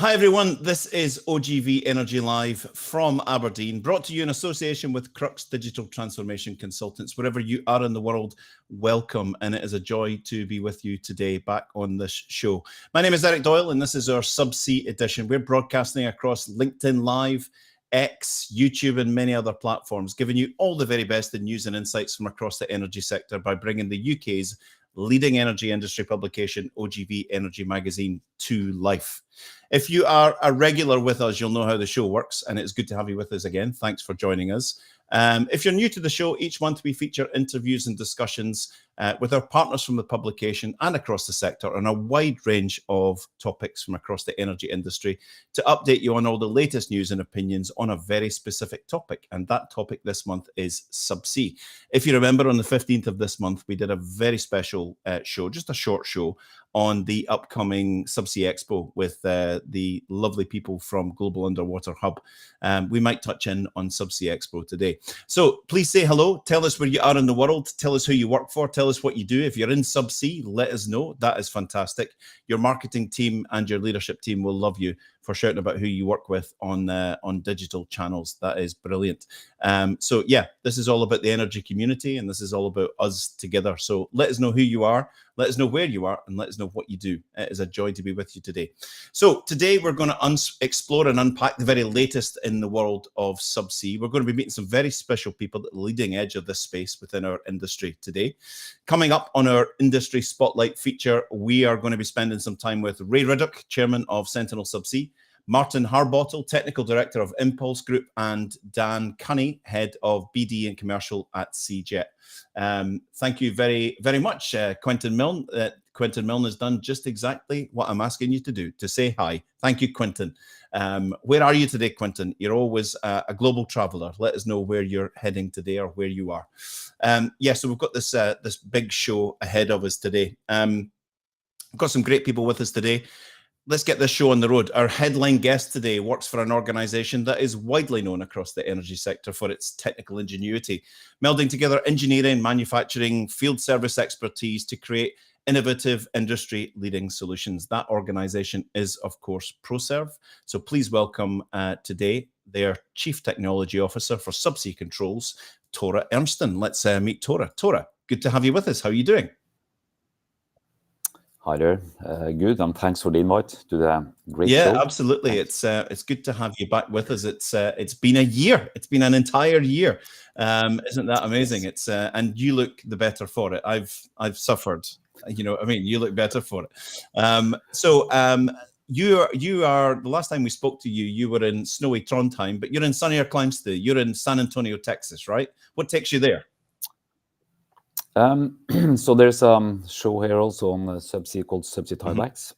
Hi everyone, this is OGV Energy Live from Aberdeen, brought to you in association with Crux Digital Transformation Consultants. Wherever you are in the world, welcome, and it is a joy to be with you today back on this show. My name is Eric Doyle and this is our Subsea edition. We're broadcasting across LinkedIn Live, X, YouTube and many other platforms, giving you all the very best in news and insights from across the energy sector by bringing the UK's leading energy industry publication, OGV Energy magazine, to life. If you are a regular with us, you'll know how the show works, and it's good to have you with us again. Thanks for joining us. If you're new to the show, each month we feature interviews and discussions with our partners from the publication and across the sector on a wide range of topics from across the energy industry to update you on all the latest news and opinions on a very specific topic. And that topic this month is Subsea. If you remember, on the 15th of this month, we did a very special show, just a short show, on the upcoming Subsea Expo with the lovely people from Global Underwater Hub. We might touch in on Subsea Expo today. So please say hello. Tell us where you are in the world. Tell us who you work for. Tell us what you do. If you're in Subsea, let us know. That is fantastic. Your marketing team and your leadership team will love you for shouting about who you work with on digital channels. That is brilliant. So yeah, this is all about the energy community, and this is all about us together. So let us know who you are. Let us know where you are, and let us know what you do. It is a joy to be with you today. So today we're going to explore and unpack the very latest in the world of Subsea. We're going to be meeting some very special people at the leading edge of this space within our industry today. Coming up on our Industry Spotlight feature, we are going to be spending some time with Ray Riddoch, Chairman of Sentinel Subsea, Martin Harbottle, Technical Director of Impulse Group, and Dan Cunney, Head of BD and Commercial at CJet. Thank you very, very much, Quentin Milne. Quentin Milne has done just exactly what I'm asking you to do, to say hi. Thank you, Quentin. Where are you today, Quentin? You're always a global traveller. Let us know where you're heading today or where you are. Yeah, so we've got this this big show ahead of us today. We've got some great people with us today. Let's get this show on the road. Our headline guest today works for an organisation that is widely known across the energy sector for its technical ingenuity, melding together engineering, manufacturing, field service expertise to create innovative industry-leading solutions. That organisation is, of course, Proserv. So please welcome today their Chief Technology Officer for Subsea Controls, Tora Erntsen. Let's meet Tora. Tora, good to have you with us. How are you doing? Hi there. Good, and thanks for the invite to the great show. Yeah, absolutely. It's good to have you back with us. It's been a year. It's been an entire year. Isn't that amazing? It's and you look the better for it. I've suffered. You know, I mean, you look better for it. You are the last time we spoke to you, you were in snowy Trondheim, but you're in sunnier climes today. You're in San Antonio, Texas, right? What takes you there? So there's a show here also on Subsea called Subsea Tiebacks.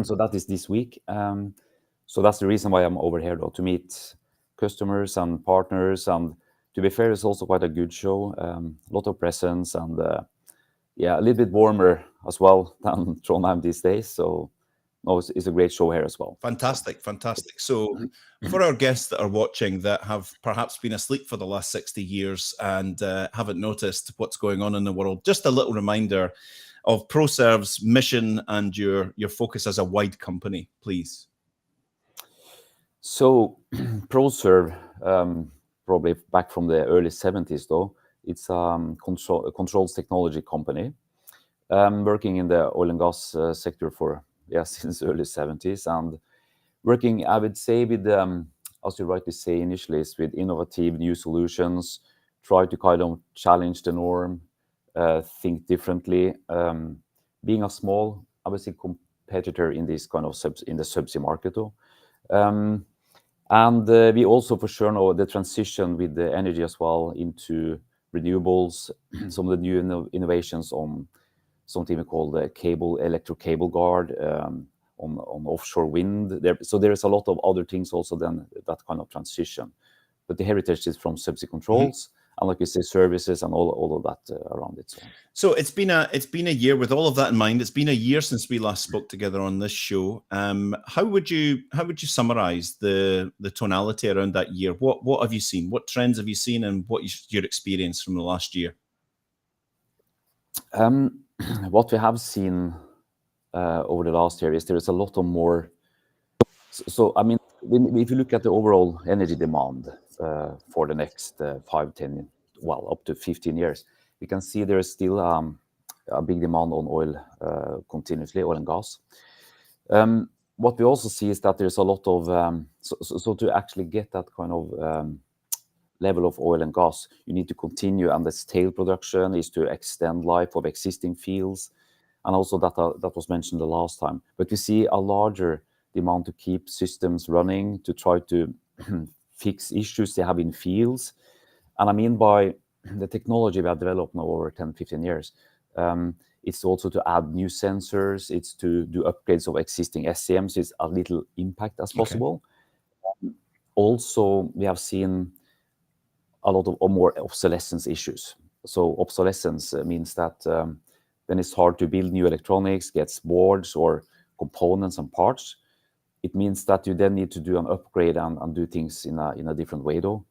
So that is this week. So that's the reason why I'm over here, though, to meet customers and partners. And to be fair, it's also quite a good show. A lot of presence and yeah, a little bit warmer as well than Trondheim these days. So no, it's a great show here as well. Fantastic, fantastic. So for our guests that are watching that have perhaps been asleep for the last 60 years and haven't noticed what's going on in the world, just a little reminder of Proserv's mission and your focus as a wide company, please. So Proserv, probably back from the early 70s though, it's a controls technology company working in the oil and gas sector for since early 70s, and working, I would say, with as you rightly say initially, is with innovative new solutions, try to kind of challenge the norm, think differently, being a small, I would say, competitor in this kind of in the subsea market though. And we also for sure know the transition with the energy as well into renewables, some of the new innovations on something we call the electro cable guard, on offshore wind. So there is a lot of other things also than that kind of transition. But the heritage is from Subsea Controls, and like you say, services and all of that around it. So it's been a year with all of that in mind. It's been a year since we last spoke together on this show. How would you summarize the tonality around that year? What have you seen? What trends have you seen, and what your experience from the last year? What we have seen over the last year is there is a lot of more So I mean, if you look at the overall energy demand for the next 5, 10, well, up to 15 years, we can see there is still a big demand on oil continuously, oil and gas. What we also see is that there's a lot of, so to actually get that kind of level of oil and gas, you need to continue, and the tail production is to extend life of existing fields, and also that was mentioned the last time. But we see a larger demand to keep systems running, to try to fix issues they have in fields. And I mean by the technology we have developed now over 10, 15 years, it's also to add new sensors, it's to do upgrades of existing SCMs, it's a little impact as possible. Okay. Also, we have seen a lot of more obsolescence issues. So obsolescence means that then it's hard to build new electronics, get boards or components and parts. It means that you then need to do an upgrade and do things in a different way though.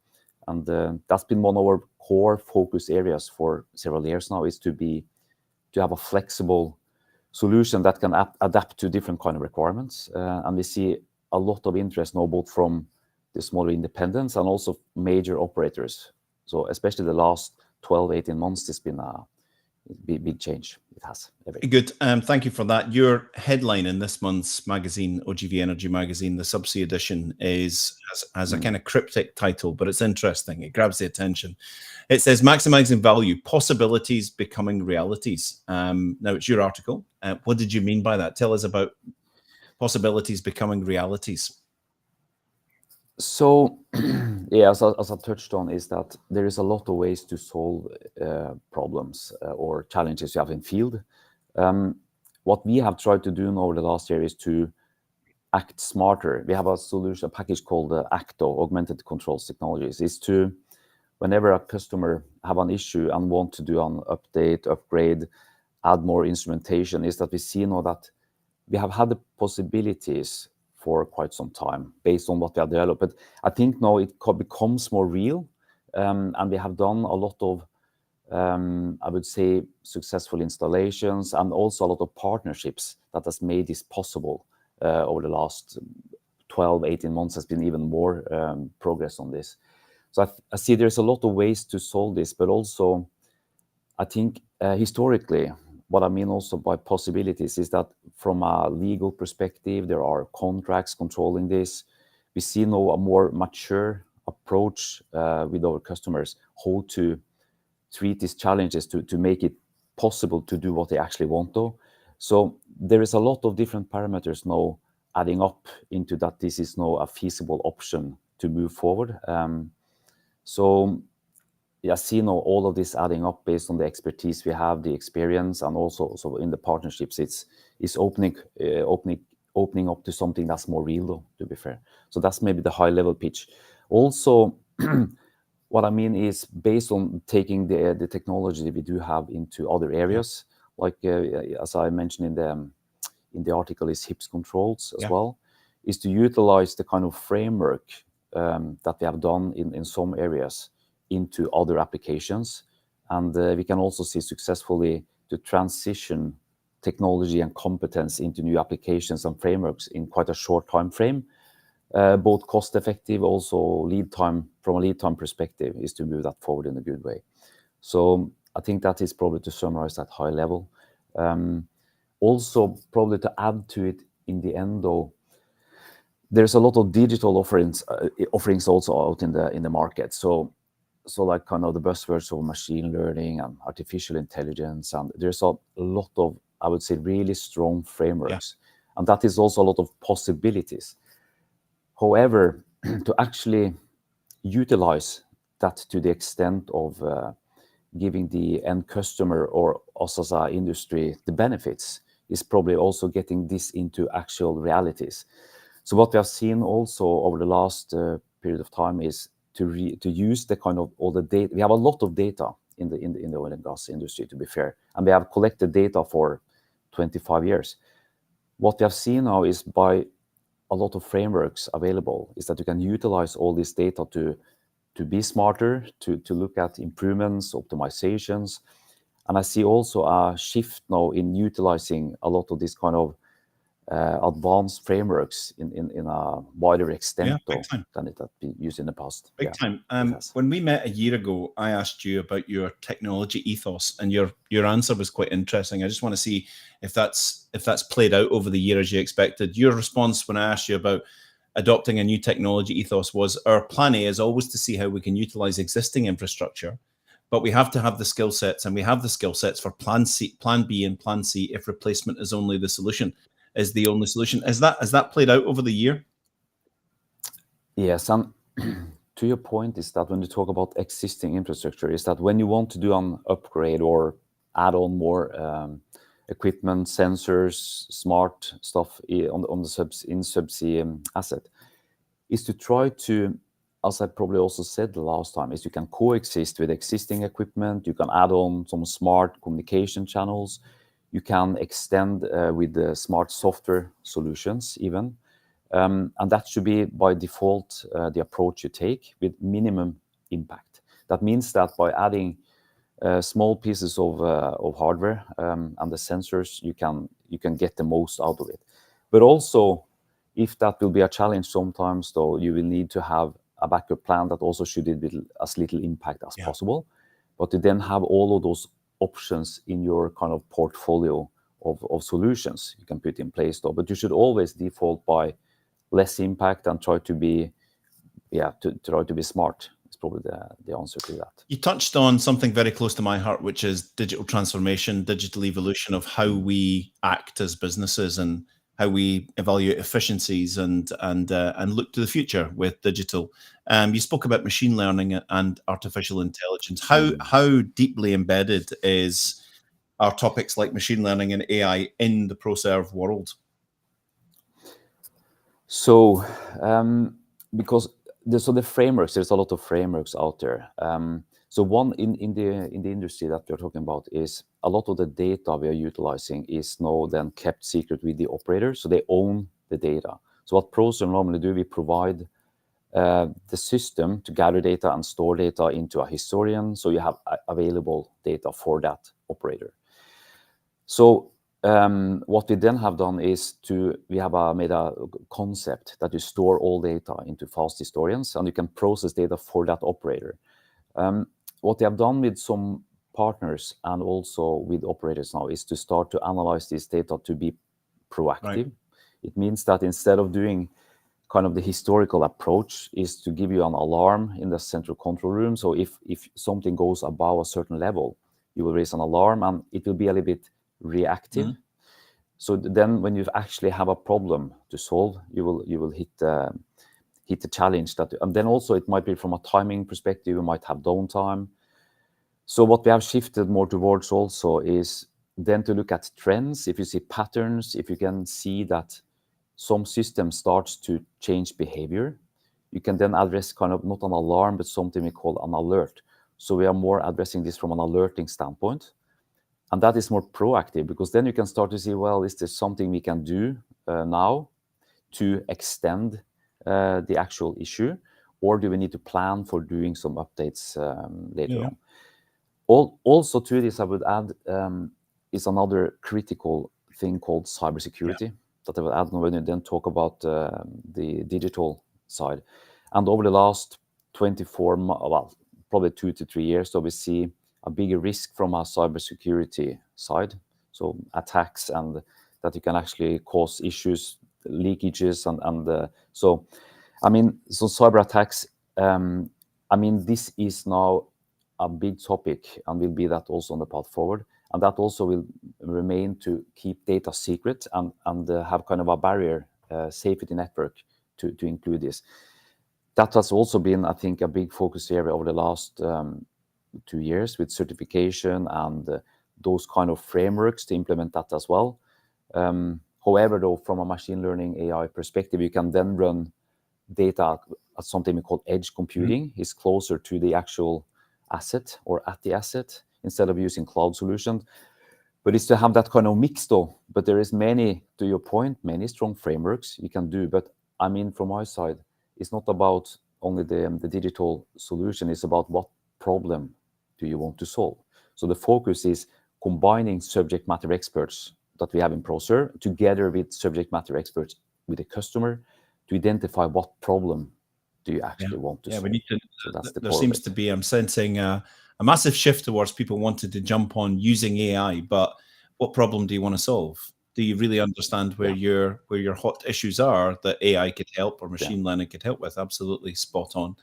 And that's been one of our core focus areas for several years now, is to have a flexible solution that can adapt to different kind of requirements. And we see a lot of interest now, both from the smaller independents and also major operators. So especially the last 12, 18 months, there's been a big change. It has. Good. Thank you for that. Your headline in this month's magazine, OGV Energy magazine, the Subsea edition, has a kind of cryptic title, but it's interesting. It grabs the attention. It says, maximizing value, possibilities becoming realities. Now, it's your article. What did you mean by that? Tell us about possibilities becoming realities. So, yeah, as I touched on, is that there is a lot of ways to solve problems or challenges you have in field. What we have tried to do over the last year is to act smarter. We have a solution, a package called ACTO, Augmented Controls Technologies, is to, whenever a customer have an issue and want to do an update, upgrade, add more instrumentation, is that we see now that we have had the possibilities for quite some time based on what we have developed. But I think now it becomes more real, and we have done a lot of, I would say, successful installations and also a lot of partnerships that has made this possible over the last 12, 18 months. Has been even more progress on this. So I see there's a lot of ways to solve this, but also I think historically, what I mean also by possibilities is that from a legal perspective, there are contracts controlling this. We see now a more mature approach with our customers, how to treat these challenges to make it possible to do what they actually want to. So there is a lot of different parameters now adding up into that this is now a feasible option to move forward. So I see now all of this adding up based on the expertise we have, the experience, and also in the partnerships, it's opening up to something that's more real, though, to be fair. So that's maybe the high level pitch. Also, what I mean is based on taking the technology that we do have into other areas, like as I mentioned in the article, is HIPS controls as well, is to utilize the kind of framework that we have done in some areas into other applications. And we can also see successfully to transition technology and competence into new applications and frameworks in quite a short time frame. Both cost effective, also lead time, from a lead time perspective, is to move that forward in a good way. So I think that is probably to summarize that high level. Also, probably to add to it in the end, though, there's a lot of digital offerings also out in the market. So like kind of the buzzwords of machine learning and artificial intelligence, and there's a lot of, I would say, really strong frameworks, and that is also a lot of possibilities. However, to actually utilize that to the extent of giving the end customer or us as an industry the benefits is probably also getting this into actual realities. So what we have seen also over the last period of time is to use the kind of all the data. We have a lot of data in the oil and gas industry, to be fair, and we have collected data for 25 years. What we have seen now is by a lot of frameworks available is that you can utilize all this data to be smarter, to look at improvements, optimizations. And I see also a shift now in utilizing a lot of this kind of advanced frameworks in a wider extent big time. than it had been used in the past. Big time. When we met a year ago, I asked you about your technology ethos, and your answer was quite interesting. I just want to see if that's played out over the year as you expected. Your response when I asked you about adopting a new technology ethos was, our plan A is always to see how we can utilize existing infrastructure, but we have to have the skill sets, and we have the skill sets for plan C, plan B, and plan C if replacement is only the solution, is the only solution. Has that played out over the year? Yes, and to your point is that when you talk about existing infrastructure, is that when you want to do an upgrade or add on more equipment, sensors, smart stuff on the subsea asset, is to try to, as I probably also said the last time, is you can coexist with existing equipment, you can add on some smart communication channels, you can extend with the smart software solutions even. And that should be by default the approach you take with minimum impact. That means that by adding small pieces of hardware and the sensors, you can get the most out of it. But also, if that will be a challenge sometimes, though, you will need to have a backup plan that also should be with as little impact as possible. But to then have all of those options in your kind of portfolio of solutions you can put in place, though. But you should always default by less impact and try to be smart. It's probably the answer to that. You touched on something very close to my heart, which is digital transformation, digital evolution of how we act as businesses and how we evaluate efficiencies and look to the future with digital. You spoke about machine learning and artificial intelligence. How deeply embedded are topics like machine learning and AI in the Proserv world? So, because the frameworks, there's a lot of frameworks out there. So one in the industry that we're talking about is a lot of the data we are utilizing is now then kept secret with the operator, so they own the data. So what Proserv normally do, we provide the system to gather data and store data into a historian, so you have available data for that operator. So what we then have done is we have made a concept that you store all data into fast historians, and you can process data for that operator. What we have done with some partners and also with operators now is to start to analyze this data to be proactive. Right. It means that instead of doing kind of the historical approach is to give you an alarm in the central control room. So if something goes above a certain level, you will raise an alarm and it will be a little bit reactive. Mm-hmm. So then when you actually have a problem to solve, you will hit the challenge and then also it might be from a timing perspective, you might have downtime. So what we have shifted more towards also is then to look at trends. If you see patterns, if you can see that some system starts to change behavior, you can then address kind of not an alarm, but something we call an alert. So we are more addressing this from an alerting standpoint. And that is more proactive because then you can start to see, well, is there something we can do now to extend the actual issue, or do we need to plan for doing some updates later on? Also to this, I would add is another critical thing called cybersecurity that I would add when you then talk about the digital side. And over the last 24 months, well, probably 2 to 3 years, so we see a bigger risk from a cybersecurity side. So attacks and that you can actually cause issues, leakages, and so cyber attacks. This is now a big topic and will be that also on the path forward. And that also will remain to keep data secret and have kind of a barrier safety network to include this. That has also been, I think, a big focus area over the last 2 years with certification and those kind of frameworks to implement that as well. However, though, from a machine learning AI perspective, you can then run data at something we call edge computing. Is closer to the actual asset or at the asset instead of using cloud solutions. But it's to have that kind of mix though. But there is many, to your point, many strong frameworks you can do. But from my side, it's not about only the digital solution. It's about what problem do you want to solve. So the focus is combining subject matter experts that we have in Proserv, together with subject matter experts with the customer, to identify what problem do you actually want to solve. We need to. So that's the there core seems of it. to be, I'm sensing a massive shift towards people wanting to jump on using AI, but what problem do you want to solve? Do you really understand where your hot issues are that AI could help or machine learning could help with? Absolutely spot on.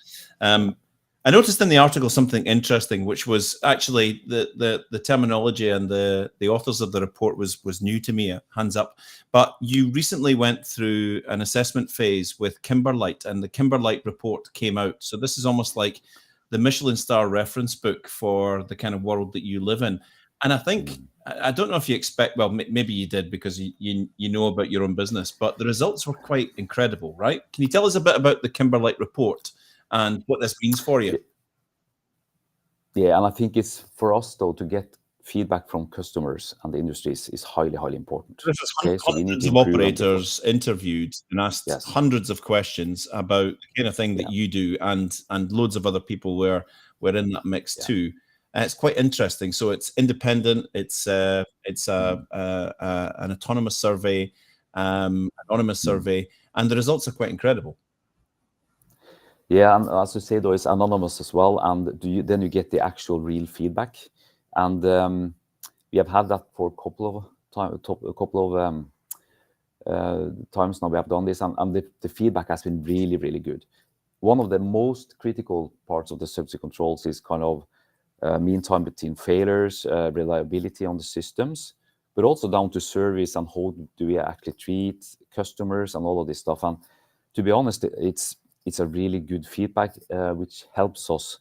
I noticed in the article something interesting, which was actually the terminology, and the authors of the report was new to me, hands up. But you recently went through an assessment phase with Kimberlite, and the Kimberlite report came out. So this is almost like the Michelin star reference book for the kind of world that you live in. And I think, I don't know if you expect, well, maybe you did because you know about your own business, but the results were quite incredible, right? Can you tell us a bit about the Kimberlite report and what this means for you? Yeah, and I think it's for us though to get feedback from customers and the industries is highly, highly important. Okay, so hundreds of operators interviewed and asked hundreds of questions about the kind of thing that you do, and loads of other people were in that mix too. It's quite interesting. So it's independent. It's an autonomous survey, anonymous survey, and the results are quite incredible. Yeah, and as you say, though, it's anonymous as well, and then you get the actual real feedback. And we have had that for a couple of times now. We have done this, and the feedback has been really, really good. One of the most critical parts of the subsea controls is kind of mean time between failures, reliability on the systems, but also down to service and how do we actually treat customers and all of this stuff. And to be honest, it's a really good feedback, which helps us.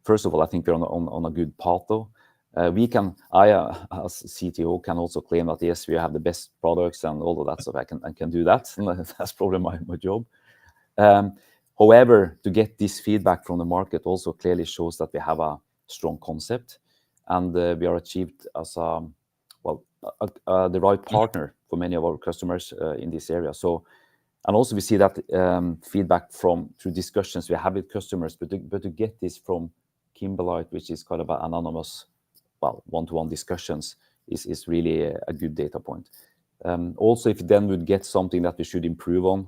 First of all, I think we're on a good path though. I as CTO can also claim that yes, we have the best products and all of that stuff. I can do that, and that's probably my job. However, to get this feedback from the market also clearly shows that we have a strong concept, and we are achieved as the right partner for many of our customers in this area. So. And also we see that feedback through discussions we have with customers, but to get this from Kimberlite, which is kind of an anonymous, one-to-one discussions, is really a good data point. Also, if you then would get something that we should improve on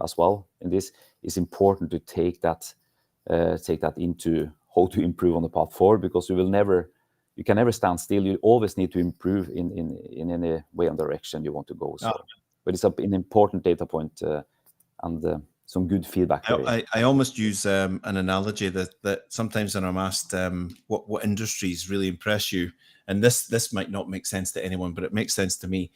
as well in this, it's important to take that into how to improve on the path forward, because you can never stand still. You always need to improve in any way and direction you want to go. So. But it's an important data point and some good feedback. I almost use an analogy that sometimes when I'm asked what industries really impress you, and this might not make sense to anyone, but it makes sense to me.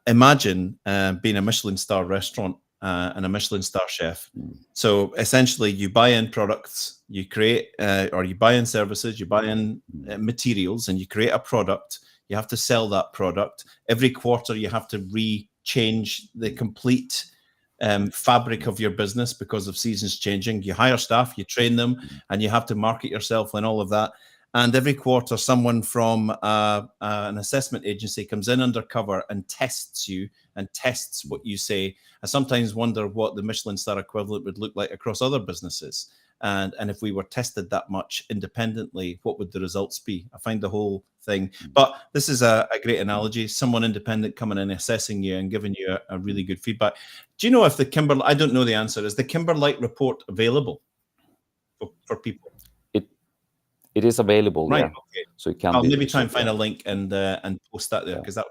Imagine being a Michelin star restaurant and a Michelin star chef. So essentially you buy in products, you create, or you buy in services, you buy in materials, and you create a product. You have to sell that product. Every quarter you have to change the complete fabric of your business because of seasons changing. You hire staff, you train them, and you have to market yourself and all of that. And every quarter, someone from an assessment agency comes in undercover and tests you and tests what you say. I sometimes wonder what the Michelin star equivalent would look like across other businesses. And if we were tested that much independently, what would the results be? I find the whole thing. But this is a great analogy. Someone independent coming in, assessing you and giving you a really good feedback. Do you know if the Kimberlite, I don't know the answer, is the Kimberlite report available for people? It is available, right? Yeah. Okay. So it can. I'll maybe try and find a link and post that there, because that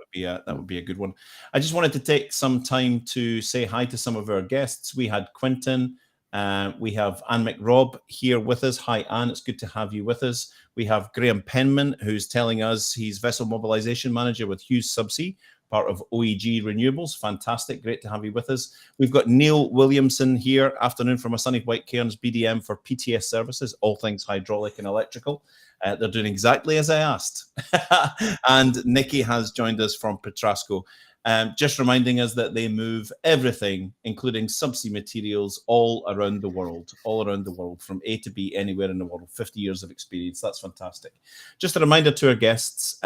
would be a good one. I just wanted to take some time to say hi to some of our guests. We had Quentin. We have Anne McRobb here with us. Hi, Anne. It's good to have you with us. We have Graham Penman, who's telling us he's Vessel Mobilization Manager with Hughes Subsea, part of OEG Renewables. Fantastic. Great to have you with us. We've got Neil Williamson here, afternoon from a sunny White Cairns, BDM for PTS Services, all things hydraulic and electrical. They're doing exactly as I asked. And Nikki has joined us from Petrasco. Just reminding us that they move everything, including subsea materials, all around the world, from A to B, anywhere in the world. 50 years of experience. That's fantastic. Just a reminder to our guests,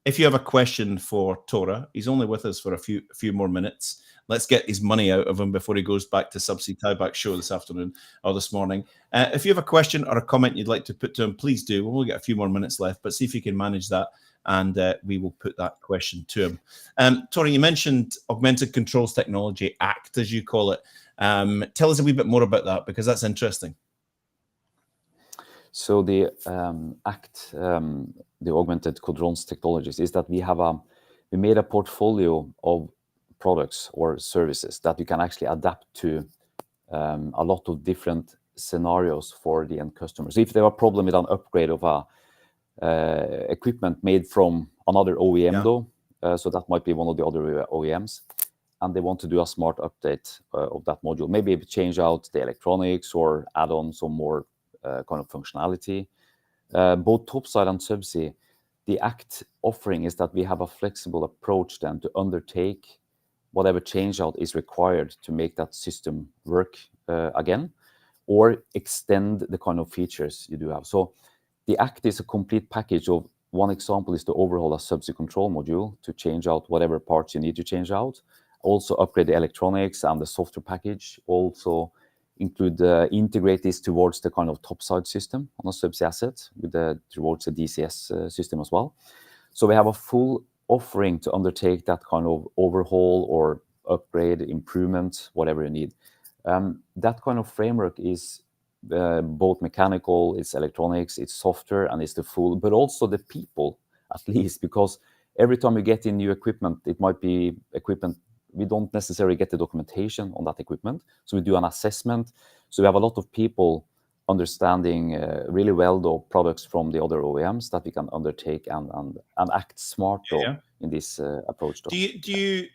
if you have a question for Tora, he's only with us for a few more minutes. Let's get his money out of him before he goes back to Subsea Tieback show this afternoon or this morning. If you have a question or a comment you'd like to put to him, please do. We'll get a few more minutes left, but see if you can manage that, and we will put that question to him. Tora, you mentioned Augmented Controls Technology, ACT, as you call it. Tell us a wee bit more about that, because that's interesting. So the ACT, the Augmented Controls Technologies, is that we made a portfolio of products or services that you can actually adapt to a lot of different scenarios for the end customers. If there are a problem with an upgrade of equipment made from another OEM, though, so that might be one of the other OEMs, and they want to do a smart update of that module, maybe change out the electronics or add on some more kind of functionality. Both topside and subsea, the ACT offering is that we have a flexible approach then to undertake whatever change out is required to make that system work again, or extend the kind of features you do have. So the ACT is a complete package of, one example is to overhaul a subsea control module to change out whatever parts you need to change out, also upgrade the electronics and the software package, also include integrate this towards the kind of topside system on a subsea asset towards the DCS system as well. So we have a full offering to undertake that kind of overhaul or upgrade, improvement, whatever you need. That kind of framework is both mechanical, it's electronics, it's software, and it's the full, but also the people, at least, because every time you get in new equipment, it might be equipment, we don't necessarily get the documentation on that equipment. So we do an assessment. So we have a lot of people understanding really well the products from the other OEMs that we can undertake and act smart in this approach. Do you,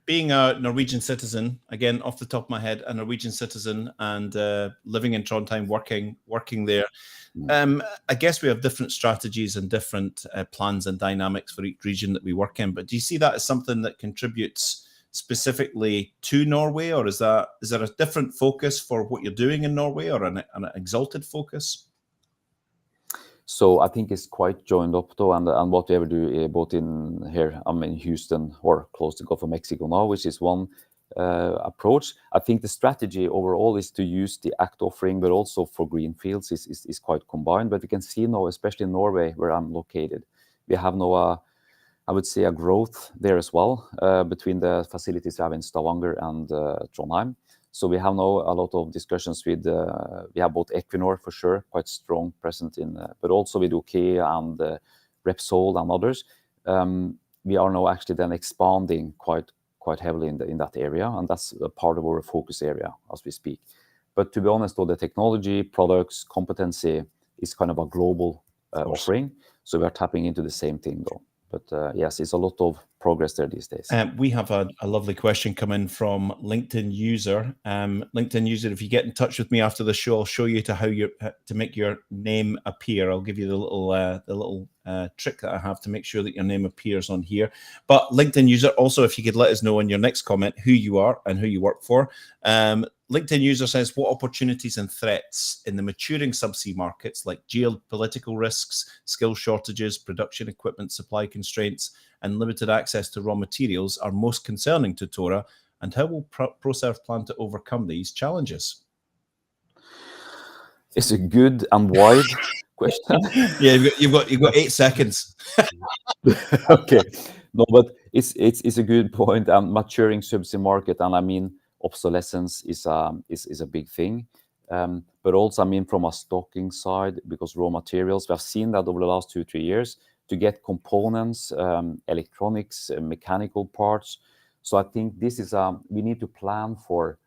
being a Norwegian citizen, again off the top of my head, a Norwegian citizen, and living in Trondheim, working there, I guess we have different strategies and different plans and dynamics for each region that we work in. But do you see that as something that contributes specifically to Norway, or is there a different focus for what you're doing in Norway, or an exalted focus? So I think it's quite joined up though, and what we ever do both in here, I'm in Houston or close to Gulf of Mexico now, which is one approach. I think the strategy overall is to use the ACT offering, but also for greenfields is quite combined. But we can see now, especially in Norway, where I'm located, we have now I would say a growth there as well between the facilities we have in Stavanger and Trondheim. So we have now a lot of discussions with, we have both Equinor for sure, quite strong present in, but also with OKEA and Repsol and others. We are now actually then expanding quite heavily in that area, and that's a part of our focus area as we speak. But to be honest, though, the technology, products, competency is kind of a global offering. So we are tapping into the same thing though. But yes, it's a lot of progress there these days. We have a lovely question coming from LinkedIn user. LinkedIn user, if you get in touch with me after the show, I'll show you to make your name appear. I'll give you the little trick that I have to make sure that your name appears on here. But LinkedIn user, also, if you could let us know in your next comment who you are and who you work for. LinkedIn user says, what opportunities and threats in the maturing subsea markets, like geopolitical risks, skill shortages, production equipment supply constraints, and limited access to raw materials are most concerning to Tora, and how will Proserv plan to overcome these challenges? It's a good and wide question. Yeah, you've got 8 seconds. Okay, no, but it's a good point. Maturing subsea market, and I mean obsolescence is a big thing. But also, I mean, from a stocking side, because raw materials, we have seen that over the last 2-3 years, to get components, electronics, mechanical parts. So I think this is we need to plan for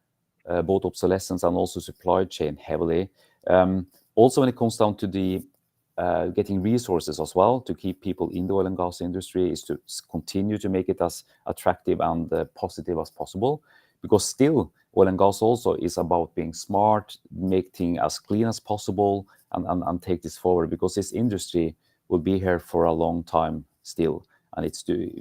both obsolescence and also supply chain heavily. Also, when it comes down to the getting resources as well to keep people in the oil and gas industry, is to continue to make it as attractive and positive as possible. Because still, oil and gas also is about being smart, make things as clean as possible, and take this forward. Because this industry will be here for a long time still, and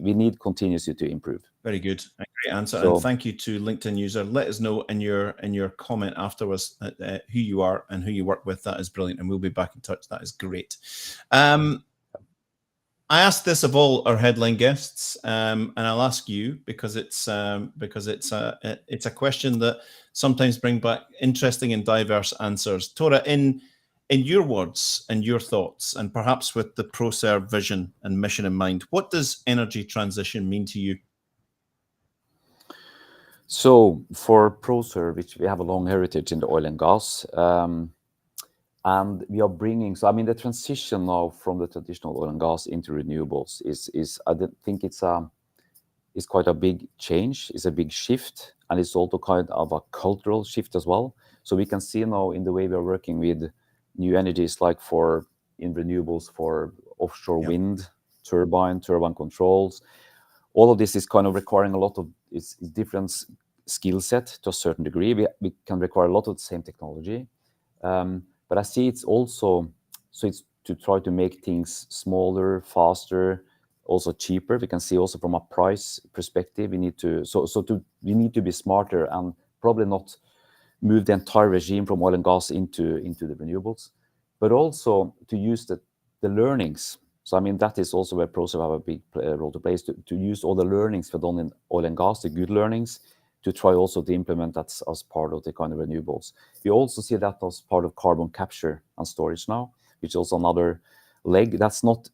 we need continuously to improve. Very good, great answer, and thank you to LinkedIn user. Let us know in your comment afterwards who you are and who you work with. That is brilliant, and we'll be back in touch. That is great. asked this of all our headline guests, and I'll ask you because it's a question that sometimes bring back interesting and diverse answers. Tora, in your words and your thoughts, and perhaps with the Proserv vision and mission in mind, what does energy transition mean to you? So for Proserv, which we have a long heritage in the oil and gas, and we are bringing, so I mean, the transition now from the traditional oil and gas into renewables is I think it's quite a big change. It's a big shift, and it's also kind of a cultural shift as well. So we can see now in the way we are working with new energies, like in renewables for offshore wind, turbine controls. All of this is kind of requiring a lot of it's different skill set to a certain degree. We can require a lot of the same technology. But I see it's also, so it's to try to make things smaller, faster, also cheaper. We can see also from a price perspective, we need to be smarter and probably not move the entire regime from oil and gas into the renewables, but also to use the learnings. So I mean, that is also where Proserv have a big role to play, is to use all the learnings we've done in oil and gas, the good learnings, to try also to implement that as part of the kind of renewables. We also see that as part of carbon capture and storage now, which is also another leg. It's not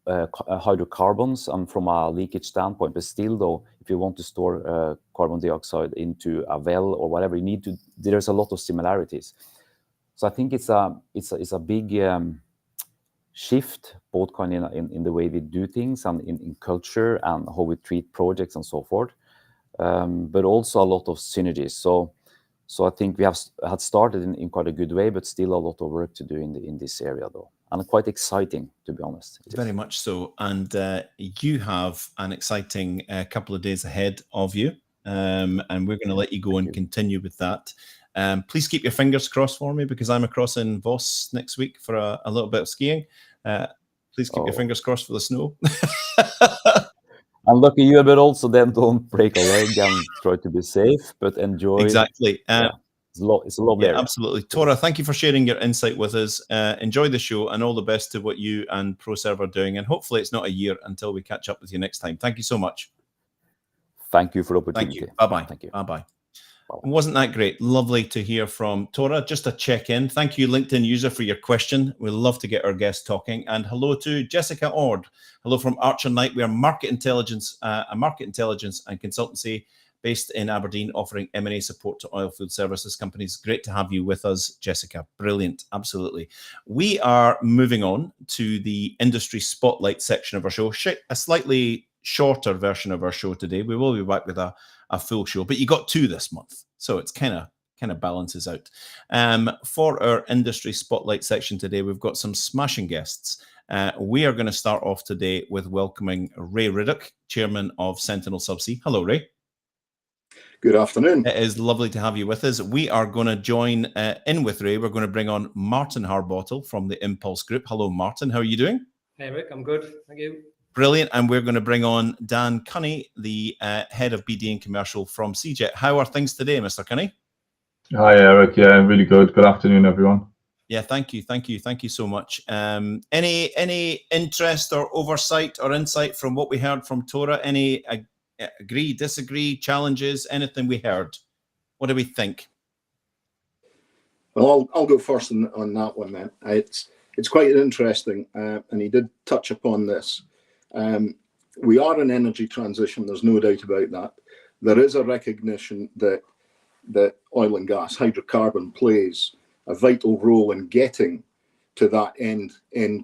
hydrocarbons and from a leakage standpoint, but still though, if you want to store carbon dioxide into a well or whatever, there's a lot of similarities. So I think it's a big shift, both kind of in the way we do things and in culture and how we treat projects and so forth. But also a lot of synergies. So I think we had started in quite a good way, but still a lot of work to do in this area though, and quite exciting, to be honest. Very much so. And you have an exciting couple of days ahead of you, and we're going to let you go and continue with that. Please keep your fingers crossed for me, because I'm across in Voss next week for a little bit of skiing. Please keep your fingers crossed for the snow. I'm lucky you, but also then don't break a leg and try to be safe, but enjoy. Exactly. It's a lovely area. Absolutely. Tora, thank you for sharing your insight with us. Enjoy the show, and all the best to what you and Proserv are doing. And hopefully it's not a year until we catch up with you next time. Thank you so much. Thank you for the opportunity. Thank you. Bye-bye. Thank you. Bye-bye. Wasn't that great? Lovely to hear from Tora. Just a check-in. Thank you, LinkedIn user, for your question. We love to get our guests talking. And hello to Jessica Ord. Hello from Archer Knight. We are market intelligence and consultancy based in Aberdeen, offering M&A support to oil field services companies. Great to have you with us, Jessica. Brilliant. Absolutely. We are moving on to the industry spotlight section of our show. A slightly shorter version of our show today. We will be back with a full show, but you got two this month, so it's kind of balances out. For our industry spotlight section today, we've got some smashing guests. We are going to start off today with welcoming Ray Riddoch, chairman of Sentinel Subsea. Hello, Ray. Good afternoon. It is lovely to have you with us. We are going to join in with Ray. We're going to bring on Martin Harbottle from the Impulse Group. Hello, Martin. How are you doing? Hey, Rick. I'm good. Thank you. Brilliant. And we're going to bring on Dan Cunney, the head of BD and commercial from CJET. How are things today, Mr. Cunney? Hi, Eric. Yeah, really good. Good afternoon, everyone. Yeah, thank you so much. Any interest or oversight or insight from what we heard from Tora? Any agree, disagree, challenges, anything we heard? What do we think? Well, I'll go first on that one then. It's quite interesting, and he did touch upon this. We are in energy transition, there's no doubt about that. There is a recognition that oil and gas, hydrocarbon, plays a vital role in getting to that end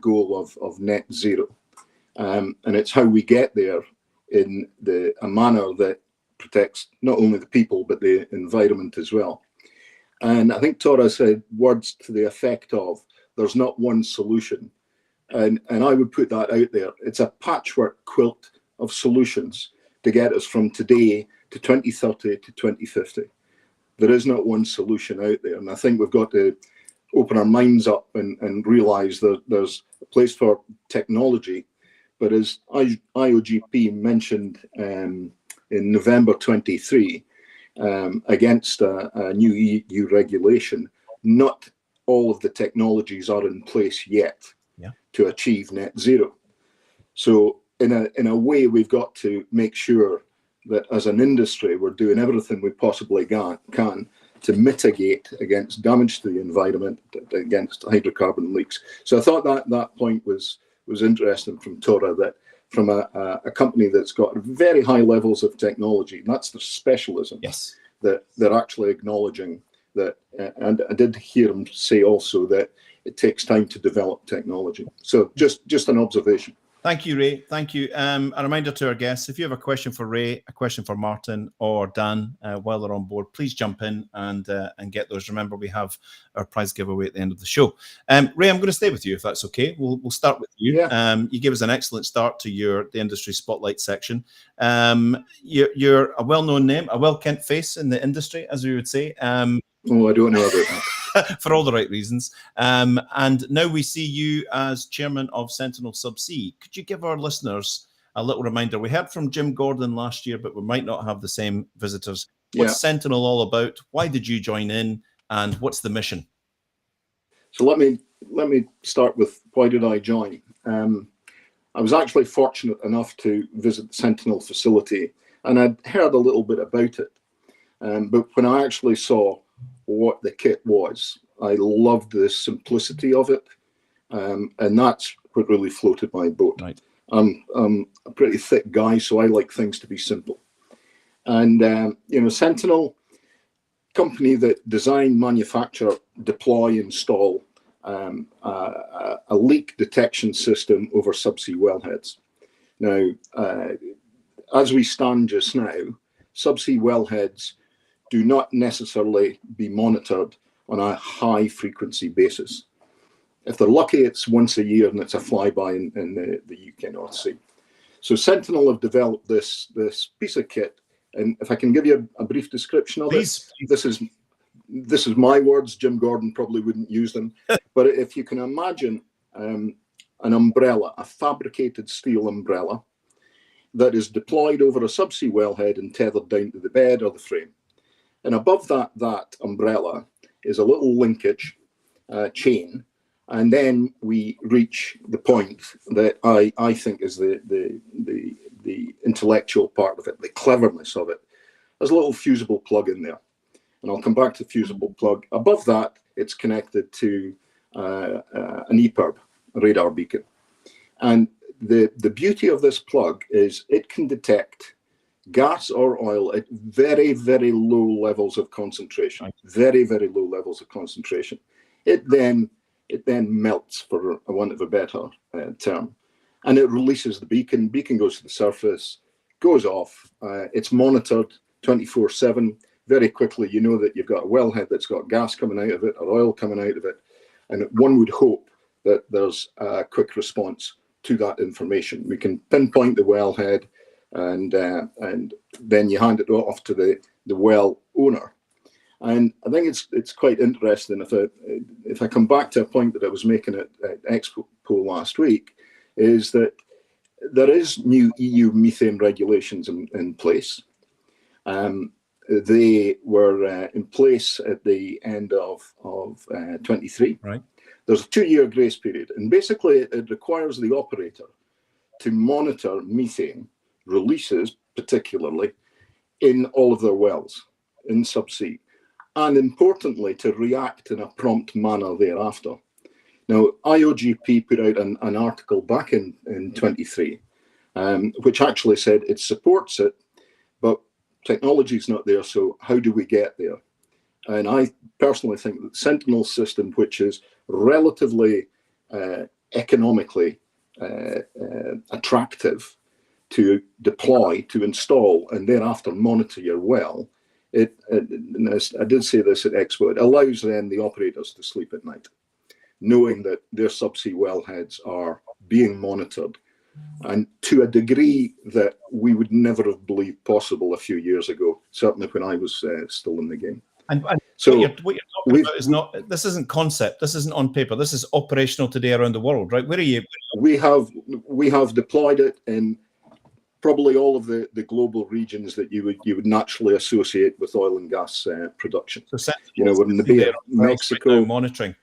goal of net zero. And it's how we get there in a manner that protects not only the people, but the environment as well. And I think Tora said words to the effect of, there's not one solution. And I would put that out there. It's a patchwork quilt of solutions to get us from today to 2030 to 2050. There is not one solution out there. And I think we've got to open our minds up and realize that there's a place for technology. But as IOGP mentioned in November 23, against a new EU regulation, not all of the technologies are in place yet to achieve net zero. So in a way, we've got to make sure that as an industry, we're doing everything we possibly can to mitigate against damage to the environment, against hydrocarbon leaks. So I thought that point was interesting from Tora, that from a company that's got very high levels of technology, and that's their specialism. Yes. That they're actually acknowledging that, and I did hear him say also that it takes time to develop technology. So just an observation. Thank you, Ray. Thank you. A reminder to our guests, if you have a question for Ray, a question for Martin or Dan while they're on board, please jump in and get those. Remember, we have our prize giveaway at the end of the show. Ray, I'm going to stay with you if that's okay. We'll start with you. Yeah. You gave us an excellent start to the industry spotlight section. You're a well-known name, a well-kent face in the industry, as we would say. Oh, I don't know about that. For all the right reasons. And now we see you as chairman of Sentinel Subsea. Could you give our listeners a little reminder? We heard from Jim Gordon last year, but we might not have the same visitors. What's Sentinel all about? Why did you join in? And what's the mission? So let me start with why did I join? I was actually fortunate enough to visit the Sentinel facility, and I'd heard a little bit about it. But when I actually saw what the kit was, I loved the simplicity of it, and that's what really floated my boat. Right. I'm a pretty thick guy, so I like things to be simple. And Sentinel, company that design, manufacture, deploy, install a leak detection system over subsea wellheads. Now, as we stand just now, subsea wellheads do not necessarily be monitored on a high frequency basis. If they're lucky, it's once a year and it's a flyby in the UK North Sea. So Sentinel have developed this piece of kit, and if I can give you a brief description of it, this is my words. Jim Gordon probably wouldn't use them, but if you can imagine an umbrella, a fabricated steel umbrella that is deployed over a subsea wellhead and tethered down to the bed or the frame. And above that umbrella is a little linkage chain, and then we reach the point that I think is the intellectual part of it, the cleverness of it. There's a little fusible plug in there, and I'll come back to fusible plug. Above that, it's connected to an EPIRB, a radar beacon, and the beauty of this plug is it can detect gas or oil at very, very low levels of concentration, very, very low levels of concentration. It then melts, for want of a better term, and it releases the beacon. Beacon goes to the surface, goes off. It's monitored 24/7. Very quickly, you know that you've got a wellhead that's got gas coming out of it or oil coming out of it, and one would hope that there's a quick response to that information. We can pinpoint the wellhead, and then you hand it off to the well owner. And I think it's quite interesting. If I come back to a point that I was making at Expo last week, is that there is new EU methane regulations in place. They were in place at the end of 23. Right. There's a 2-year grace period, and basically it requires the operator to monitor methane releases, particularly in all of their wells in subsea, and importantly to react in a prompt manner thereafter. Now, IOGP put out an article back in 23, which actually said it supports it, but technology is not there, so how do we get there? And I personally think that the Sentinel system, which is relatively economically attractive to deploy, to install, and thereafter monitor your well, and I did say this at Expo, it allows then the operators to sleep at night, knowing that their subsea wellheads are being monitored, and to a degree that we would never have believed possible a few years ago, certainly when I was still in the game. And so what you're talking about is not, this isn't concept, this isn't on paper, this is operational today around the world, right? Where are you? We have deployed it in probably all of the global regions that you would naturally associate with oil and gas production. So we're in the Bay of Mexico, monitoring.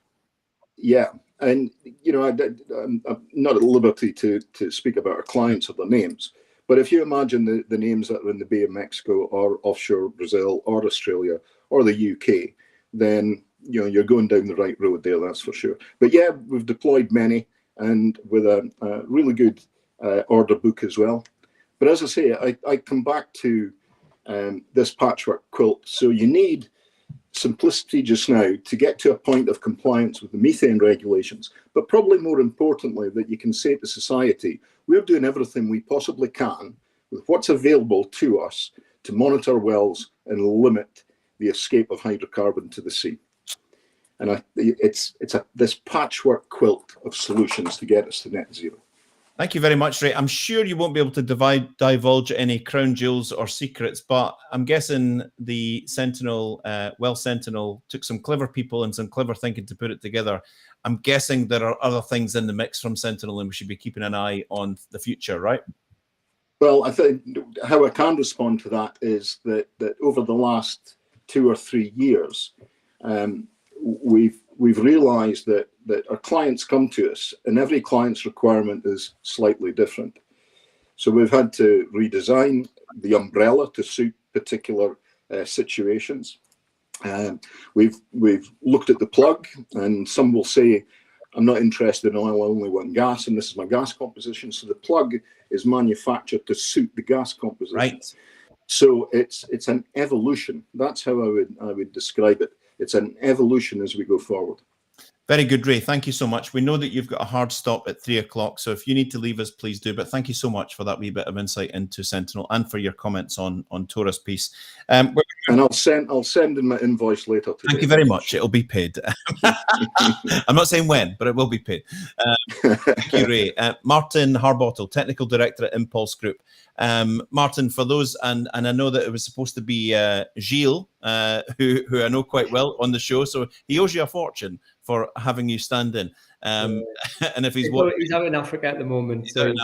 Yeah, And you know, I'm not at liberty to speak about our clients or their names, but if you imagine the names that are in the Bay of Mexico or offshore Brazil or Australia or the UK, then you know you're going down the right road there, that's for sure. But yeah, we've deployed many, and with a really good order book as well. But as I say, I come back to this patchwork quilt. So you need simplicity just now to get to a point of compliance with the methane regulations, but probably more importantly, that you can say to society, we're doing everything we possibly can with what's available to us to monitor wells and limit the escape of hydrocarbon to the sea. And it's this patchwork quilt of solutions to get us to net zero. Thank you very much, Ray. I'm sure you won't be able to divulge any crown jewels or secrets, but I'm guessing the Sentinel, Sentinel took some clever people and some clever thinking to put it together. I'm guessing there are other things in the mix from Sentinel, and we should be keeping an eye on the future, right? Well, I think how I can respond to that is that over the last 2 or 3 years, we've realized that our clients come to us and every client's requirement is slightly different. So we've had to redesign the umbrella to suit particular situations. We've looked at the plug, and some will say, I'm not interested in oil, I only want gas, and this is my gas composition. So the plug is manufactured to suit the gas composition. Right. So it's an evolution. That's how I would describe it. It's an evolution as we go forward. Very good, Ray. Thank you so much. We know that you've got a hard stop at 3 o'clock, so if you need to leave us, please do. But thank you so much for that wee bit of insight into Sentinel and for your comments on Torah's piece. And I'll send in my invoice later today. Thank you very much. It'll be paid. I'm not saying when, but it will be paid. Thank you, Ray. Martin Harbottle, Technical Director at Impulse Group. Martin, for those, and I know that it was supposed to be Gilles, who I know quite well on the show, so he owes you a fortune for having you stand in. And if he's out in Africa at the moment, he's on a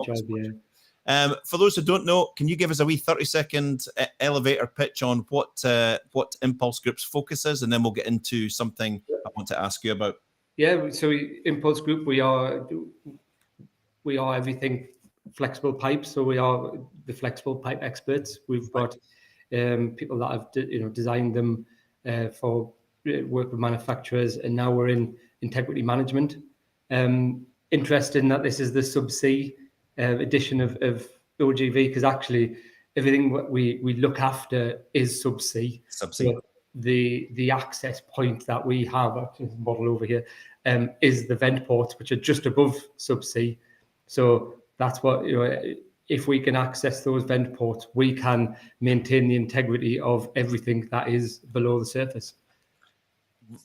job, yeah. For those who don't know, can you give us a wee 30-second elevator pitch on what Impulse Group's focus is, and then we'll get into something I want to ask you about. Yeah, so Impulse Group, we are everything flexible pipe. So we are the flexible pipe experts. We've got people that have designed them for work with manufacturers, and now we're in integrity management. Interesting that this is the subsea edition of OGV, because actually everything we look after is subsea. So the access point that we have, actually model over here, is the vent ports, which are just above subsea. So that's what, if we can access those vent ports, we can maintain the integrity of everything that is below the surface.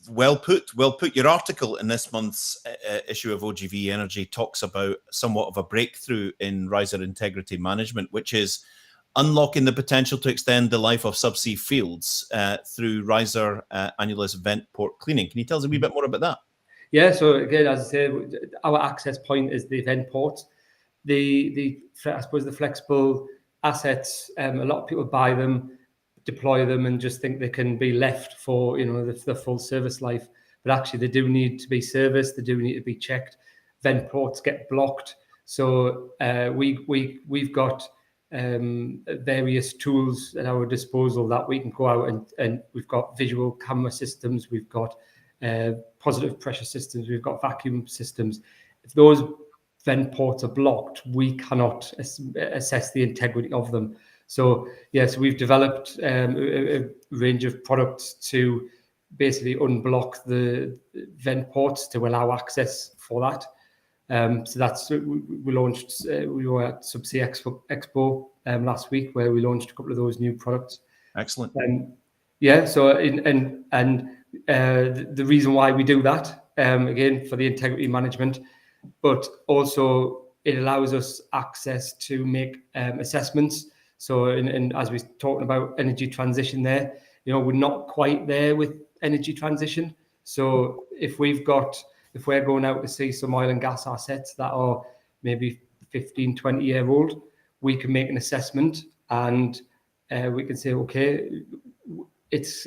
Well put. Your article in this month's issue of OGV Energy talks about somewhat of a breakthrough in riser integrity management, which is unlocking the potential to extend the life of subsea fields through riser annulus vent port cleaning. Can you tell us a wee bit more about that? Yeah, so again, as I said, our access point is the vent ports. I suppose the flexible assets, a lot of people buy them, deploy them, and just think they can be left for the full service life. But actually, they do need to be serviced. They do need to be checked. Vent ports get blocked. So we've got various tools at our disposal that we can go out and we've got visual camera systems. We've got positive pressure systems. We've got vacuum systems. If those vent ports are blocked, we cannot assess the integrity of them. So yes, we've developed a range of products to basically unblock the vent ports to allow access for that. So that's we launched. We were at Subsea Expo last week, where we launched a couple of those new products. Excellent. Yeah. So the reason why we do that, again, for the integrity management, but also it allows us access to make assessments. So, and as we're talking about energy transition there, we're not quite there with energy transition. So if we're going out to see some oil and gas assets that are maybe 15, 20 year old, we can make an assessment and we can say, okay, it's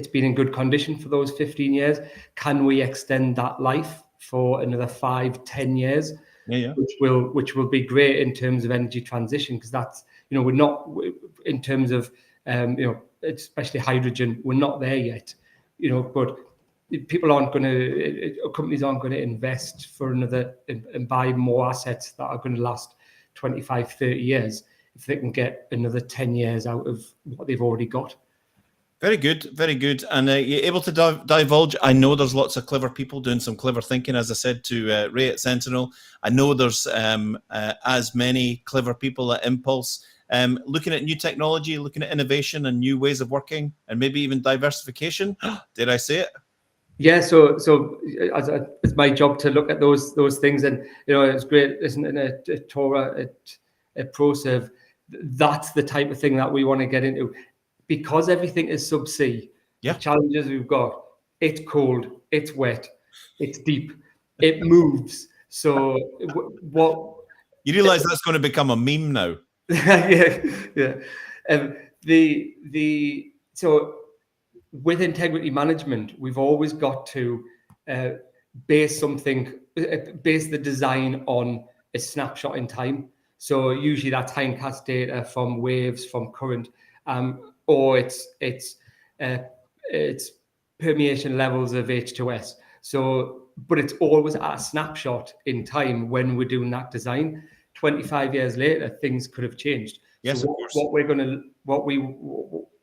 it's been in good condition for those 15 years. Can we extend that life for another 5-10 years? Yeah. Which will be great in terms of energy transition, because that's, we're not, in terms of especially hydrogen, we're not there yet, but people aren't going to, companies aren't going to invest for another and buy more assets that are going to last 25, 30 years if they can get another 10 years out of what they've already got. Very good, very good. And you're able to divulge. I know there's lots of clever people doing some clever thinking, as I said to Ray at Sentinel. I know there's as many clever people at Impulse looking at new technology, looking at innovation and new ways of working, and maybe even diversification. Did I say it? Yeah, so it's my job to look at those things, and it's great listening to Torah at Proserv. That's the type of thing that we want to get into, because everything is subsea. Yeah. The challenges we've got: it's cold, it's wet, it's deep, it moves. So what? You realise that's going to become a meme now. yeah. So with integrity management, we've always got to base the design on a snapshot in time. So usually that's hindcast data from waves, from current, or it's permeation levels of H2S. So, but it's always at a snapshot in time when we're doing that design. 25 years later, things could have changed. Yes, so of course.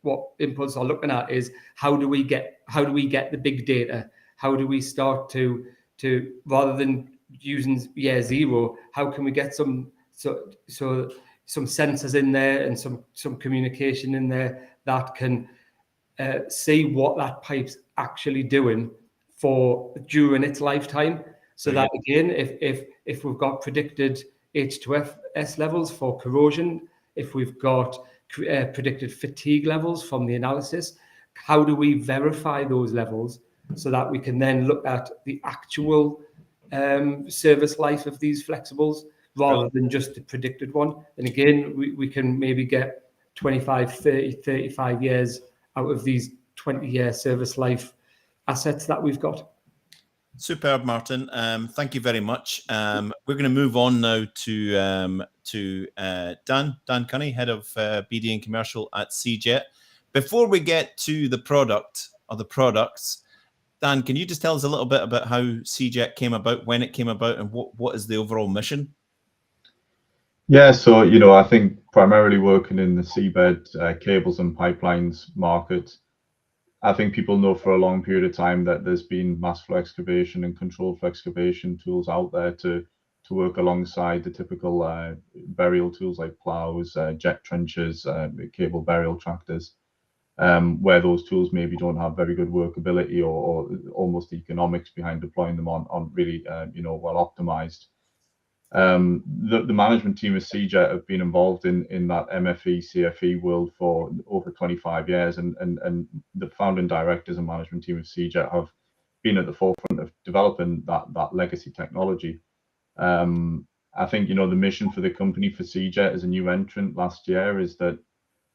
What Impulse are looking at is how do we get the big data? How do we start to rather than using year zero, how can we get some sensors in there and some communication in there that can see what that pipe's actually doing during its lifetime, so that again, if we've got predicted H2S levels for corrosion, if we've got predicted fatigue levels from the analysis, how do we verify those levels so that we can then look at the actual service life of these flexibles rather than just the predicted one? And again, we can maybe get 25, 30, 35 years out of these 20-year service life assets that we've got. Superb, Martin. Thank you very much. We're going to move on now to Dan Cunney, head of BD and commercial at CJet. Before we get to the product or the products, Dan, can you just tell us a little bit about how CJet came about, when it came about, and what is the overall mission? Yeah, so I think primarily working in the seabed cables and pipelines market, I think people know for a long period of time that there's been mass flow excavation and controlled flow excavation tools out there to work alongside the typical burial tools like plows, jet trenchers, cable burial tractors, where those tools maybe don't have very good workability or almost economics behind deploying them on really well optimized. The management team of CJet have been involved in that MFE, CFE world for over 25 years, and the founding directors and management team of CJet have been at the forefront of developing that legacy technology. I think the mission for the company, for CJet as a new entrant last year, is that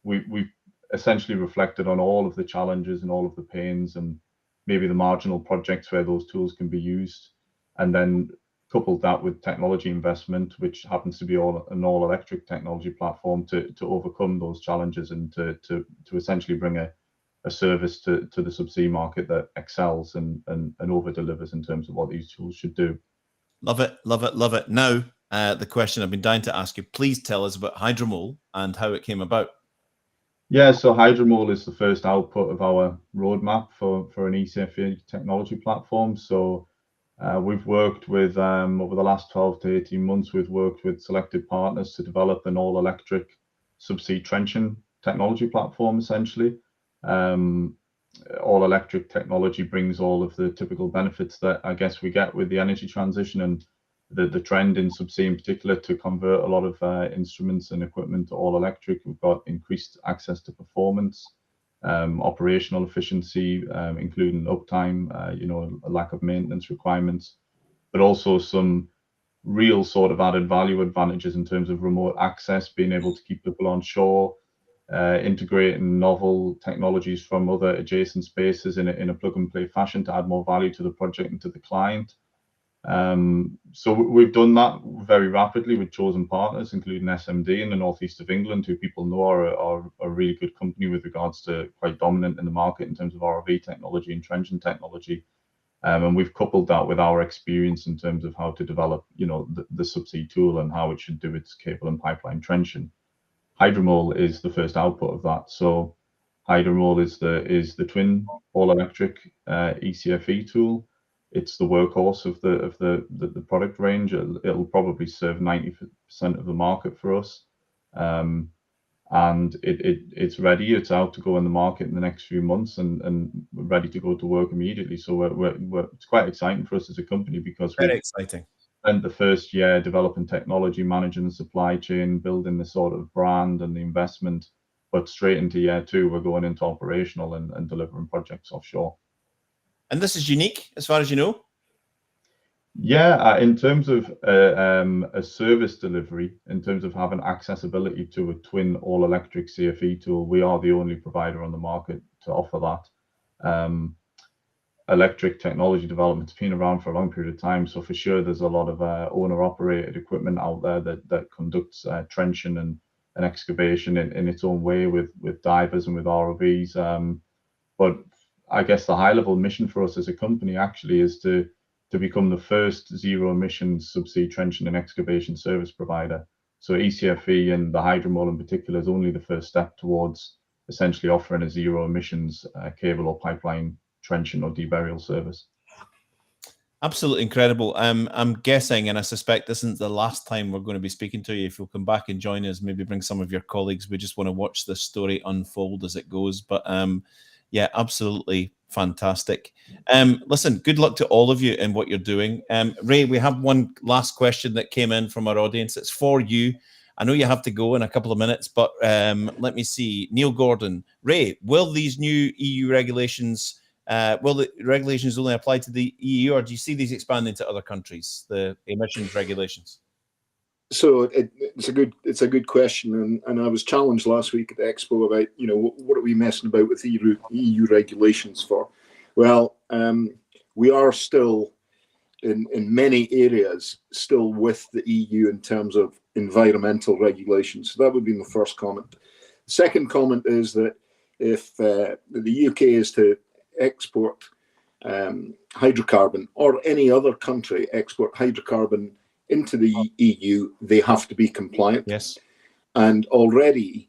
we've essentially reflected on all of the challenges and all of the pains and maybe the marginal projects where those tools can be used, and then coupled that with technology investment, which happens to be an all-electric technology platform to overcome those challenges and to essentially bring a service to the subsea market that excels and over-delivers in terms of what these tools should do. Love it, love it, love it. Now, the question I've been dying to ask you, please tell us about Hydromole and how it came about. Yeah, so Hydromole is the first output of our roadmap for an ECFE technology platform. So we've worked with, over the last 12 to 18 months, we've worked with selected partners to develop an all-electric subsea trenching technology platform, essentially. All-electric technology brings all of the typical benefits that I guess we get with the energy transition and the trend in subsea in particular to convert a lot of instruments and equipment to all-electric. We've got increased access to performance, operational efficiency, including uptime, a lack of maintenance requirements, but also some real sort of added value advantages in terms of remote access, being able to keep people on shore, integrating novel technologies from other adjacent spaces in a plug-and-play fashion to add more value to the project and to the client. So we've done that very rapidly with chosen partners, including SMD in the northeast of England, who people know are a really good company with regards to quite dominant in the market in terms of ROV technology and trenching technology. And we've coupled that with our experience in terms of how to develop, the subsea tool and how it should do its cable and pipeline trenching. Hydromole is the first output of that. So Hydromole is the twin all-electric ECFE tool. It's the workhorse of the product range. It'll probably serve 90% of the market for us, and it's ready. It's out to go in the market in the next few months, and ready to go to work immediately. So it's quite exciting for us as a company because very exciting. Spent the first year developing technology, managing the supply chain, building the sort of brand and the investment. But straight into year 2, we're going into operational and delivering projects offshore. And this is unique, as far as you know? Yeah, in terms of a service delivery, in terms of having accessibility to a twin all-electric CFE tool, we are the only provider on the market to offer that. Electric technology development's been around for a long period of time, so for sure there's a lot of owner-operated equipment out there that conducts trenching and excavation in its own way with divers and with ROVs. But I guess the high-level mission for us as a company actually is to become the first zero-emissions subsea trenching and excavation service provider. So ECFE and the Hydromole in particular is only the first step towards essentially offering a zero-emissions cable or pipeline trenching or deburial service. Absolutely incredible. I'm guessing, and I suspect this isn't the last time we're going to be speaking to you. If you'll come back and join us, maybe bring some of your colleagues. We just want to watch this story unfold as it goes. But yeah, absolutely fantastic. Listen, good luck to all of you in what you're doing. Ray, we have one last question that came in from our audience. It's for you. I know you have to go in a couple of minutes, but let me see. Neil Gordon. Ray, will these new EU regulations, will the regulations only apply to the EU, or do you see these expanding to other countries, the emissions regulations? So it's a good question, and I was challenged last week at the Expo about, what are we messing about with EU regulations for? Well, we are still in many areas still with the EU in terms of environmental regulations. So that would be my first comment. The second comment is that if the UK is to export hydrocarbon, or any other country export hydrocarbon into the EU, they have to be compliant. Yes. And already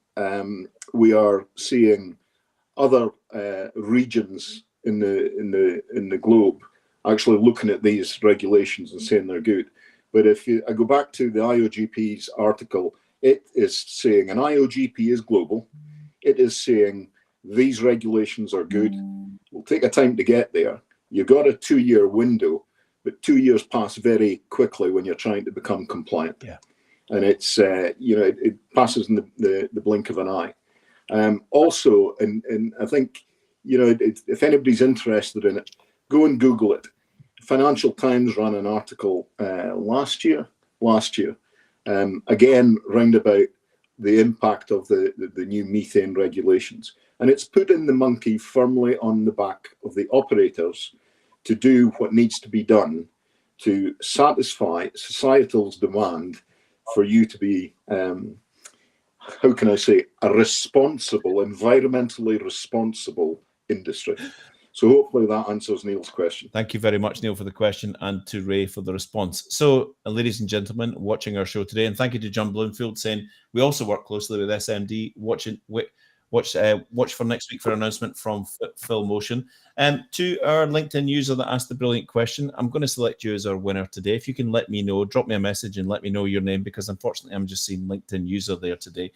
we are seeing other regions in the globe actually looking at these regulations and saying they're good. But if I go back to the IOGP's article, it is saying, and IOGP is global, it is saying these regulations are good. Will take a time to get there. You've got a 2-year window, but 2 years pass very quickly when you're trying to become compliant. Yeah. And it's, it passes in the blink of an eye. Also, and I think, if anybody's interested in it, go and Google it. Financial Times ran an article last year, again, round about the impact of the new methane regulations. And it's putting the monkey firmly on the back of the operators to do what needs to be done to satisfy societal's demand for you to be, how can I say, a responsible, environmentally responsible industry. So hopefully that answers Neil's question. Thank you very much, Neil, for the question, and to Ray for the response. So, ladies and gentlemen, watching our show today, and thank you to John Bloomfield saying we also work closely with SMD. Watch for next week for an announcement from Phil Motion. To our LinkedIn user that asked the brilliant question, I'm going to select you as our winner today. If you can let me know, drop me a message and let me know your name, because unfortunately I'm just seeing LinkedIn user there today.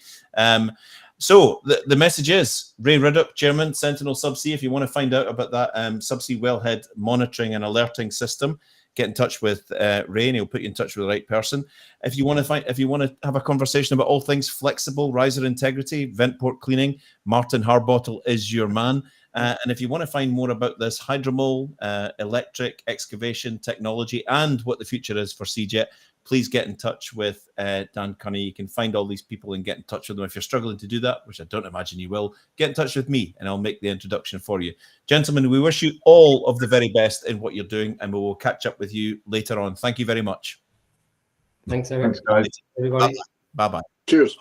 So the message is Ray Riddoch, Chairman, Sentinel Subsea. If you want to find out about that subsea wellhead monitoring and alerting system, get in touch with Ray, and he'll put you in touch with the right person. If you want to have a conversation about all things flexible, riser integrity, vent port cleaning, Martin Harbottle is your man. And if you want to find more about this hydromole, electric excavation technology, and what the future is for CJET, please get in touch with Dan Cunny. You can find all these people and get in touch with them. If you're struggling to do that, which I don't imagine you will, get in touch with me and I'll make the introduction for you. Gentlemen, we wish you all of the very best in what you're doing, and we will catch up with you later on. Thank you very much. Thanks, Eric. Thanks, guys. Everybody. Bye-bye. Cheers.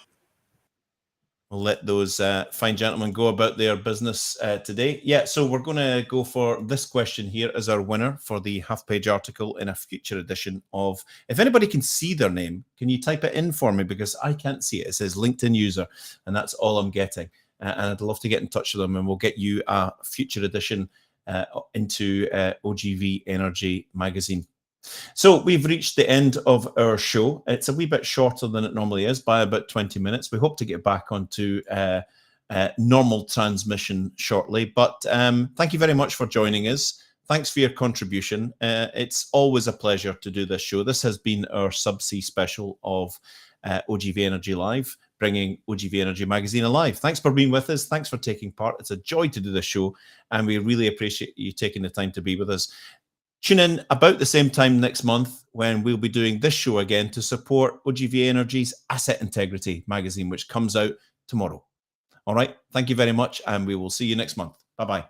We'll let those fine gentlemen go about their business today. Yeah, so we're going to go for this question here as our winner for the half-page article in a future edition of... If anybody can see their name, can you type it in for me? Because I can't see it. It says LinkedIn user, and that's all I'm getting. And I'd love to get in touch with them, and we'll get you a future edition into OGV Energy magazine. So we've reached the end of our show. It's a wee bit shorter than it normally is by about 20 minutes. We hope to get back onto normal transmission shortly. But thank you very much for joining us. Thanks for your contribution. It's always a pleasure to do this show. This has been our Subsea special of OGV Energy Live, bringing OGV Energy magazine alive. Thanks for being with us. Thanks for taking part. It's a joy to do this show, and we really appreciate you taking the time to be with us. Tune in about the same time next month when we'll be doing this show again to support OGV Energy's Asset Integrity magazine, which comes out tomorrow. All right. Thank you very much, and we will see you next month. Bye-bye.